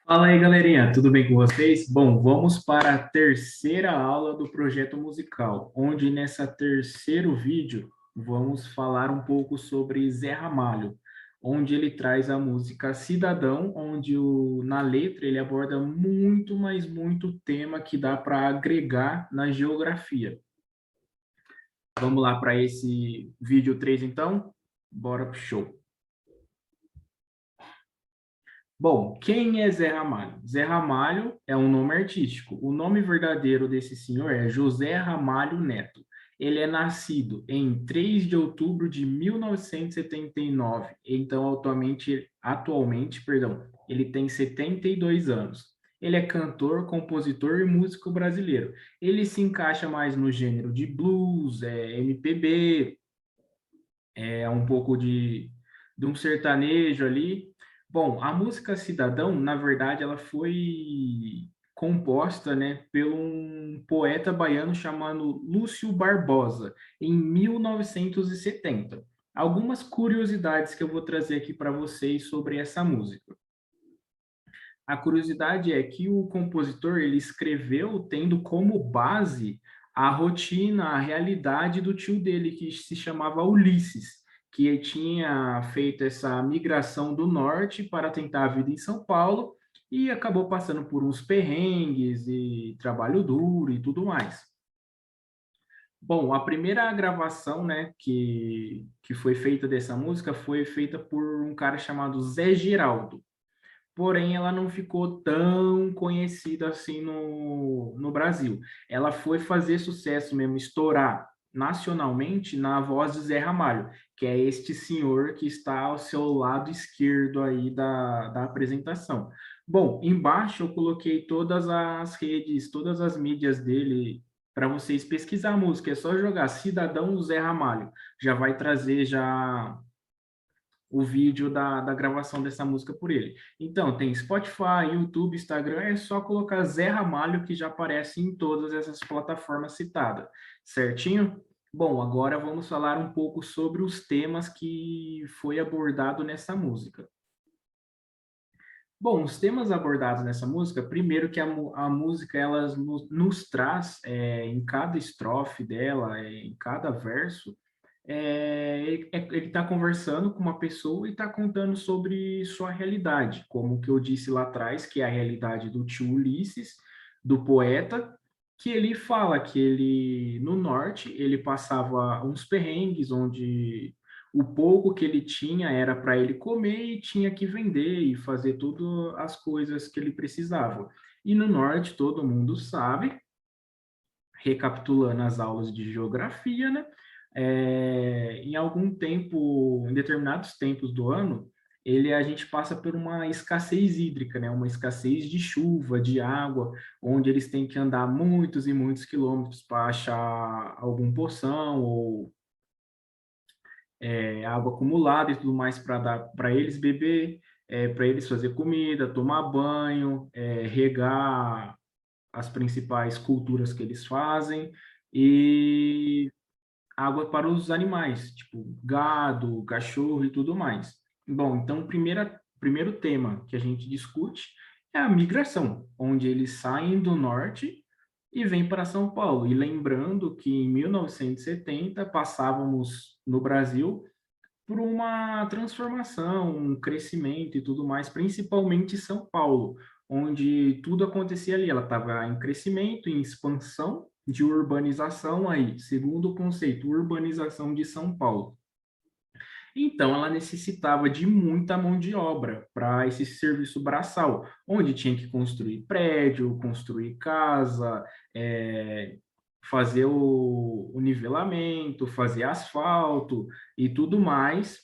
Fala aí, galerinha, tudo bem com vocês? Bom, vamos para a terceira aula do projeto musical, onde nessa terceiro vídeo vamos falar um pouco sobre Zé Ramalho, onde ele traz a música Cidadão, onde na letra ele aborda muito, mas muito tema que dá para agregar na geografia. Vamos lá para esse vídeo 3, então? Bora pro show! Bom, quem é Zé Ramalho? Zé Ramalho é um nome artístico. O nome verdadeiro desse senhor é José Ramalho Neto. Ele é nascido em 3 de outubro de 1979. Então, atualmente, ele tem 72 anos. Ele é cantor, compositor e músico brasileiro. Ele se encaixa mais no gênero de blues, MPB, um pouco de um sertanejo ali. Bom, a música Cidadão, na verdade, ela foi composta, né, por um poeta baiano chamado Lúcio Barbosa, em 1970. Algumas curiosidades que eu vou trazer aqui para vocês sobre essa música. A curiosidade é que o compositor ele escreveu tendo como base a rotina, a realidade do tio dele, que se chamava Ulisses, que tinha feito essa migração do norte para tentar a vida em São Paulo e acabou passando por uns perrengues e trabalho duro e tudo mais. Bom, a primeira gravação, né, que foi feita dessa música foi feita por um cara chamado Zé Giraldo, porém ela não ficou tão conhecida assim no Brasil. Ela foi fazer sucesso mesmo, estourar nacionalmente na voz de Zé Ramalho, que é este senhor que está ao seu lado esquerdo aí da apresentação. Bom, embaixo eu coloquei todas as redes, todas as mídias dele para vocês pesquisar a música. É só jogar Cidadão Zé Ramalho. Já vai trazer já o vídeo da gravação dessa música por ele. Então, tem Spotify, YouTube, Instagram, é só colocar Zé Ramalho que já aparece em todas essas plataformas citadas, certinho? Bom, agora vamos falar um pouco sobre os temas que foi abordado nessa música. Bom, os temas abordados nessa música, primeiro que a música ela nos traz em cada estrofe dela, em cada verso, ele está conversando com uma pessoa e está contando sobre sua realidade, como que eu disse lá atrás, que é a realidade do tio Ulisses, do poeta, que ele fala que ele, no norte, ele passava uns perrengues, onde o pouco que ele tinha era para ele comer e tinha que vender e fazer todas as coisas que ele precisava. E no norte, todo mundo sabe, recapitulando as aulas de geografia, né? Em algum tempo, em determinados tempos do ano, a gente passa por uma escassez hídrica, né? Uma escassez de chuva, de água, onde eles têm que andar muitos e muitos quilômetros para achar algum poção ou água acumulada e tudo mais para dar para eles beber, para eles fazer comida, tomar banho, regar as principais culturas que eles fazem e água para os animais, tipo gado, cachorro e tudo mais. Bom, então, primeiro tema que a gente discute é a migração, onde eles saem do norte e vêm para São Paulo. E lembrando que em 1970 passávamos no Brasil por uma transformação, um crescimento e tudo mais, principalmente São Paulo, onde tudo acontecia ali. Ela estava em crescimento, em expansão de urbanização aí, segundo o conceito, urbanização de São Paulo. Então, ela necessitava de muita mão de obra para esse serviço braçal, onde tinha que construir prédio, construir casa, fazer o nivelamento, fazer asfalto e tudo mais,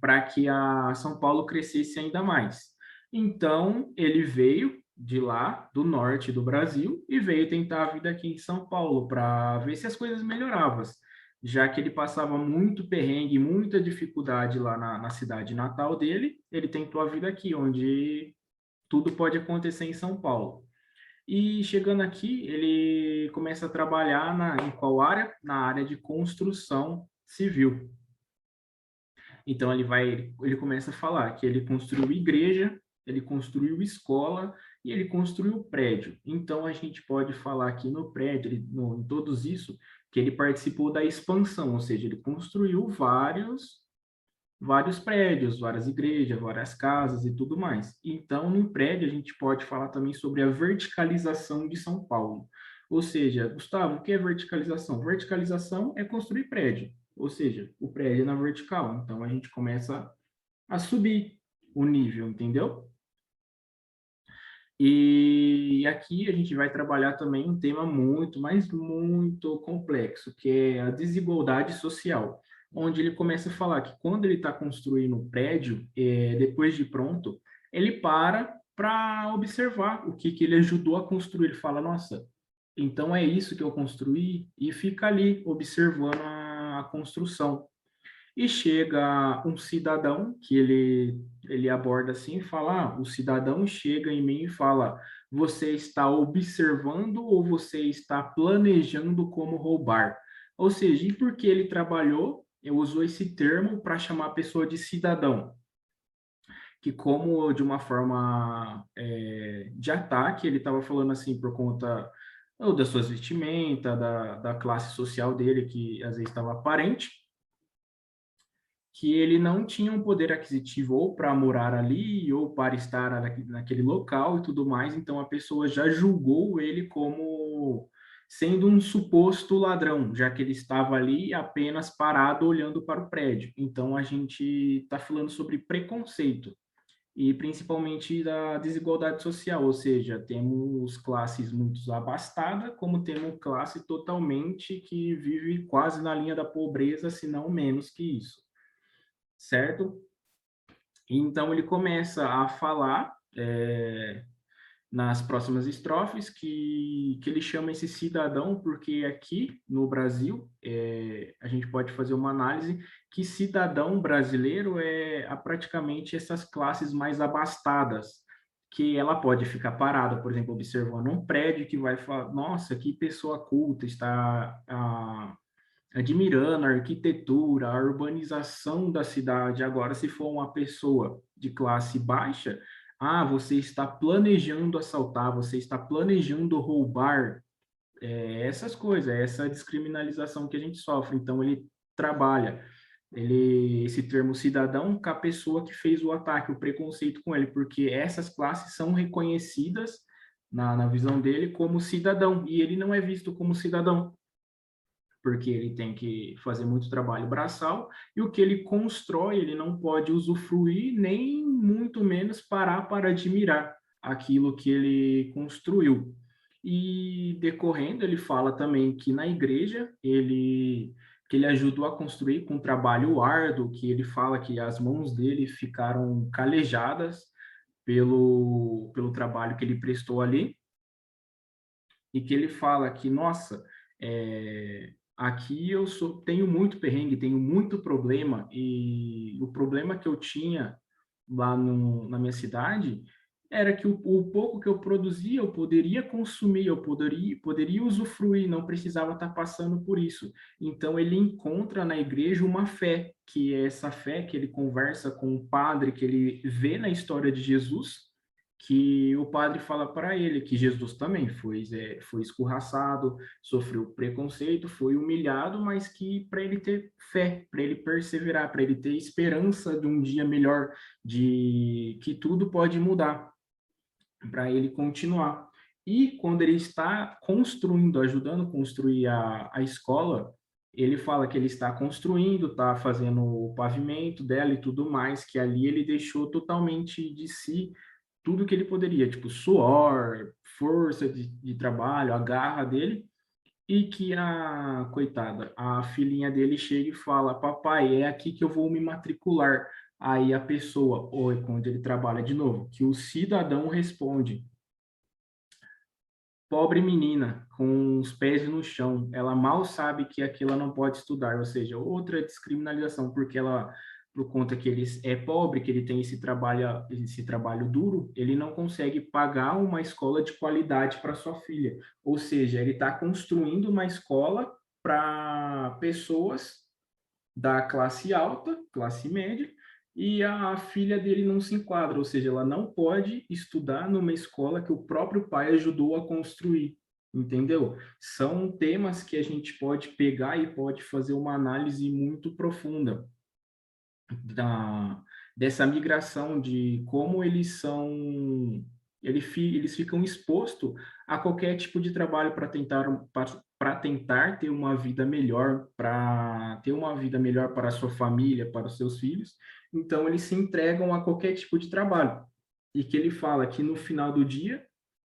para que a São Paulo crescesse ainda mais. Então, ele veio de lá, do norte do Brasil, e veio tentar a vida aqui em São Paulo para ver se as coisas melhoravam, já que ele passava muito perrengue, muita dificuldade lá na cidade natal dele, ele tentou a vida aqui, onde tudo pode acontecer em São Paulo. E chegando aqui, ele começa a trabalhar em qual área? Na área de construção civil. Então ele começa a falar que ele construiu igreja, ele construiu escola e ele construiu prédio. Então, a gente pode falar aqui no prédio, em todos isso, que ele participou da expansão, ou seja, ele construiu vários prédios, várias igrejas, várias casas e tudo mais. Então, no prédio, a gente pode falar também sobre a verticalização de São Paulo. Ou seja, Gustavo, o que é verticalização? Verticalização é construir prédio, ou seja, o prédio é na vertical. Então, a gente começa a subir o nível, entendeu? E aqui a gente vai trabalhar também um tema muito, mas muito complexo, que é a desigualdade social, onde ele começa a falar que quando ele está construindo o prédio, depois de pronto, ele para observar o que ele ajudou a construir. Ele fala, nossa, então é isso que eu construí, e fica ali observando a construção. E chega um cidadão que ele aborda assim e fala: o cidadão chega em mim e fala: você está observando ou você está planejando como roubar? Ou seja, e porque ele trabalhou, eu usou esse termo para chamar a pessoa de cidadão, que como de uma forma de ataque, ele estava falando assim por conta ou das suas vestimentas, da classe social dele, que às vezes estava aparente, que ele não tinha um poder aquisitivo ou para morar ali ou para estar naquele local e tudo mais, então a pessoa já julgou ele como sendo um suposto ladrão, já que ele estava ali apenas parado olhando para o prédio. Então a gente está falando sobre preconceito e principalmente da desigualdade social, ou seja, temos classes muito abastadas, como temos classe totalmente que vive quase na linha da pobreza, se não menos que isso, certo? Então ele começa a falar nas próximas estrofes que ele chama esse cidadão, porque aqui no Brasil a gente pode fazer uma análise que cidadão brasileiro praticamente essas classes mais abastadas, que ela pode ficar parada, por exemplo, observando um prédio que vai falar, nossa, que pessoa culta, está admirando a arquitetura, a urbanização da cidade. Agora, se for uma pessoa de classe baixa, você está planejando assaltar, você está planejando roubar, essas coisas, essa descriminalização que a gente sofre. Então, ele trabalha esse termo cidadão com a pessoa que fez o ataque, o preconceito com ele, porque essas classes são reconhecidas na visão dele como cidadão, e ele não é visto como cidadão porque ele tem que fazer muito trabalho braçal, e o que ele constrói, ele não pode usufruir, nem muito menos parar para admirar aquilo que ele construiu. E decorrendo, ele fala também que na igreja que ele ajudou a construir com um trabalho árduo, que ele fala que as mãos dele ficaram calejadas pelo trabalho que ele prestou ali, e que ele fala que, nossa, aqui tenho muito perrengue, tenho muito problema, e o problema que eu tinha lá na minha cidade era que o pouco que eu produzia eu poderia consumir, eu poderia usufruir, não precisava estar passando por isso. Então ele encontra na igreja uma fé, que é essa fé que ele conversa com o padre, que ele vê na história de Jesus, que o padre fala para ele que Jesus também foi escorraçado, sofreu preconceito, foi humilhado, mas que para ele ter fé, para ele perseverar, para ele ter esperança de um dia melhor, de que tudo pode mudar, para ele continuar. E quando ele está construindo, ajudando a construir a escola, ele fala que ele está construindo, está fazendo o pavimento dela e tudo mais, que ali ele deixou totalmente de si tudo que ele poderia, tipo suor, força de trabalho, a garra dele, e que a coitada, a filhinha dele chega e fala: papai, é aqui que eu vou me matricular. Aí a pessoa, ou quando ele trabalha de novo, que o cidadão responde: pobre menina, com os pés no chão, ela mal sabe que aqui ela não pode estudar, ou seja, outra descriminalização, porque ela, por conta que ele é pobre, que ele tem esse trabalho duro, ele não consegue pagar uma escola de qualidade para sua filha. Ou seja, ele está construindo uma escola para pessoas da classe alta, classe média, e a filha dele não se enquadra, ou seja, ela não pode estudar numa escola que o próprio pai ajudou a construir, entendeu? São temas que a gente pode pegar e pode fazer uma análise muito profunda da, dessa migração, de como eles são, eles ficam expostos a qualquer tipo de trabalho para tentar ter uma vida melhor, para ter uma vida melhor para a sua família, para os seus filhos. Então, eles se entregam a qualquer tipo de trabalho. E que ele fala que no final do dia,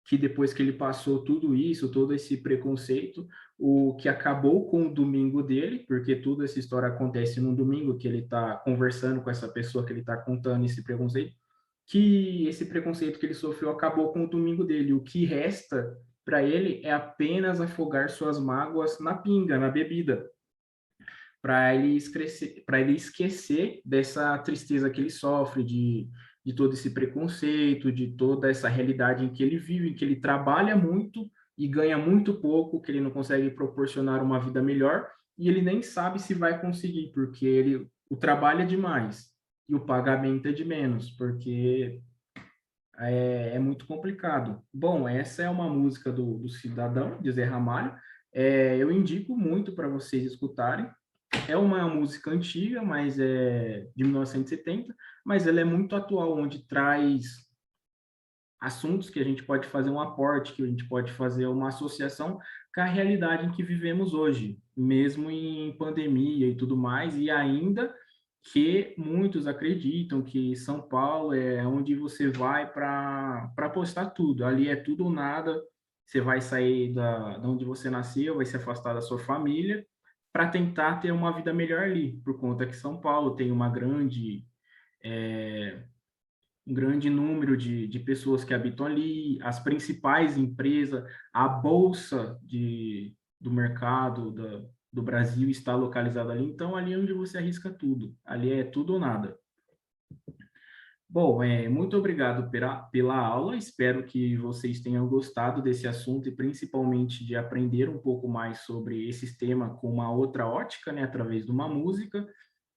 que depois que ele passou tudo isso, todo esse preconceito, o que acabou com o domingo dele, porque toda essa história acontece num domingo que ele está conversando com essa pessoa que ele está contando esse preconceito, que esse preconceito que ele sofreu acabou com o domingo dele. O que resta para ele é apenas afogar suas mágoas na pinga, na bebida, para ele esquecer dessa tristeza que ele sofre, de todo esse preconceito, de toda essa realidade em que ele vive, em que ele trabalha muito e ganha muito pouco, que ele não consegue proporcionar uma vida melhor, e ele nem sabe se vai conseguir, porque o trabalho é demais e o pagamento é de menos, porque é muito complicado. Bom, essa é uma música do Cidadão, de Zé Ramalho. Eu indico muito para vocês escutarem. É uma música antiga, mas é de 1970, mas ela é muito atual, onde traz assuntos que a gente pode fazer um aporte, que a gente pode fazer uma associação com a realidade em que vivemos hoje, mesmo em pandemia e tudo mais, e ainda que muitos acreditam que São Paulo é onde você vai para postar tudo, ali é tudo ou nada, você vai sair da onde você nasceu, vai se afastar da sua família, para tentar ter uma vida melhor ali, por conta que São Paulo tem uma um grande número de pessoas que habitam ali, as principais empresas, a bolsa do mercado do Brasil está localizada ali, então ali é onde você arrisca tudo, ali é tudo ou nada. Bom, muito obrigado pela aula. Espero que vocês tenham gostado desse assunto e principalmente de aprender um pouco mais sobre esse tema com uma outra ótica, né, através de uma música,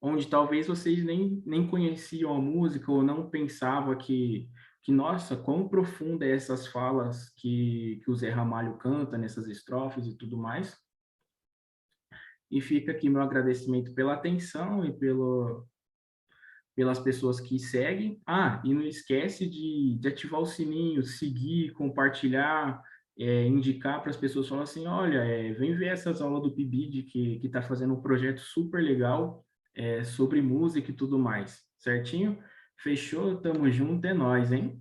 onde talvez vocês nem conheciam a música ou não pensavam nossa, quão profunda é essas falas que o Zé Ramalho canta nessas estrofes e tudo mais. E fica aqui meu agradecimento pela atenção e pelas pessoas que seguem. Ah, e não esquece de ativar o sininho, seguir, compartilhar, indicar para as pessoas, falar assim, olha, vem ver essas aulas do PIBID, que está fazendo um projeto super legal sobre música e tudo mais, certinho? Fechou? Tamo junto, é nóis, hein?